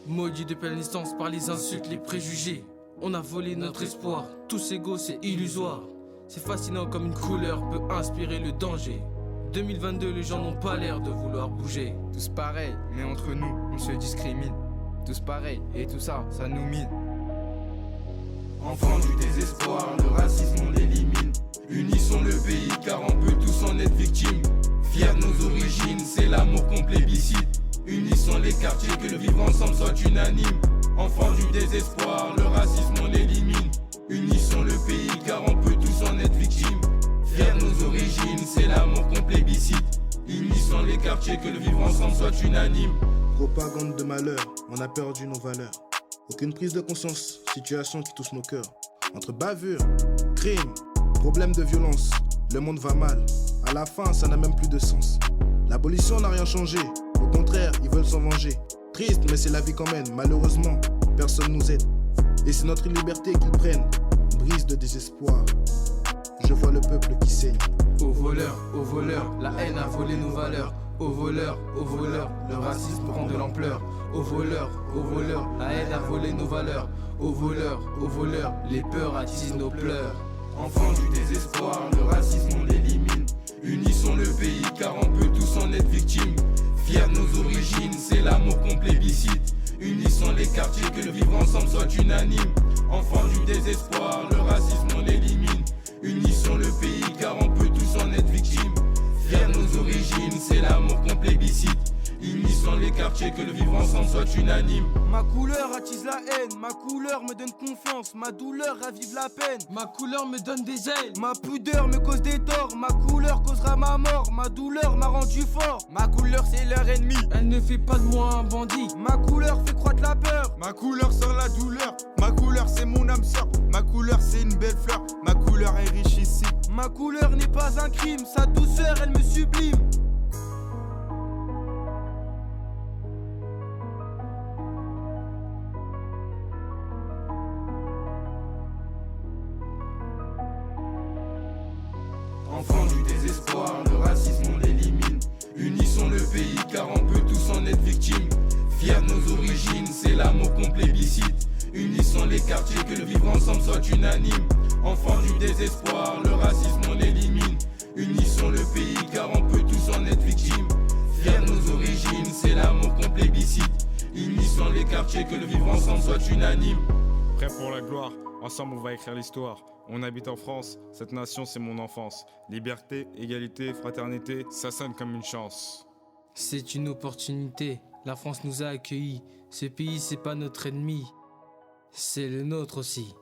Maudit depuis la naissance par les insultes, les préjugés. On a volé notre espoir, tous égaux c'est illusoire. C'est fascinant comme une couleur peut inspirer le danger. 2022, les gens n'ont pas l'air de vouloir bouger. Tous pareils, mais entre nous, on se discrimine. Tous pareils, et tout ça, ça nous mine. Enfants du désespoir, le racisme on l'élimine. Unissons le pays car on peut tous en être victimes. Fiers de nos origines, c'est l'amour qu'on plébiscite. Unissons les quartiers, que le vivre ensemble soit unanime. Enfants du désespoir, le racisme on l'élimine. Unissons le pays car on peut tous en être victimes. Fiers de nos origines, c'est l'amour qu'on plébiscite. Unissons les quartiers, que le vivre ensemble soit unanime. Propagande de malheur, on a perdu nos valeurs. Aucune prise de conscience, situation qui touche nos cœurs. Entre bavure, crime, problème de violence, le monde va mal. À la fin, ça n'a même plus de sens. L'abolition n'a rien changé, au contraire, ils veulent s'en venger. Triste, mais c'est la vie qu'on mène. Malheureusement, personne nous aide. Et c'est notre liberté qu'ils prennent, brise de désespoir. Je vois le peuple qui saigne. Aux voleurs, la haine a volé nos valeurs. Aux voleurs, le racisme prend de l'ampleur. Aux voleurs, la haine a volé nos valeurs. Aux voleurs, les peurs attisent nos pleurs. Enfants du désespoir, le racisme on l'élimine. Unissons le pays car on peut tous en être victimes. Fiers de nos origines, c'est l'amour qu'on plébiscite. Unissons les quartiers, que le vivre ensemble soit unanime. Enfants du désespoir, le racisme on l'élimine. Unissons le pays car on peut tous en être victimes. Fiers de nos origines, c'est l'amour qu'on plébiscite. Unissons les quartiers, que le vivre ensemble soit unanime. Ma couleur attise la haine, ma couleur me donne confiance, ma douleur ravive la peine. Ma couleur me donne des ailes. Ma pudeur me cause des torts, ma couleur causera ma mort, ma douleur m'a rendu fort. Ma couleur c'est leur ennemi, Elle ne fait pas de moi un bandit. ma couleur fait croître la peur. Ma couleur sort la douleur, ma couleur c'est mon âme sœur. Ma couleur c'est une belle fleur, ma couleur est riche ici. Ma couleur n'est pas un crime, sa douceur elle me sublime. Enfants du désespoir, le racisme on l'élimine. Unissons le pays car on peut tous en être victimes. Fiers de nos origines, c'est l'amour qu'on plébiscite. Unissons les quartiers, que le vivre ensemble soit unanime. Enfants du désespoir, le racisme on l'élimine. Unissons le pays car on peut tous en être victimes. Fiers de nos origines, c'est l'amour qu'on plébiscite. Unissons les quartiers, que le vivre ensemble soit unanime. Prêt pour la gloire, ensemble on va écrire l'histoire. On habite en France, cette nation c'est mon enfance. Liberté, égalité, fraternité, ça sonne comme une chance. C'est une opportunité, la France nous a accueillis. Ce pays c'est pas notre ennemi, c'est le nôtre aussi.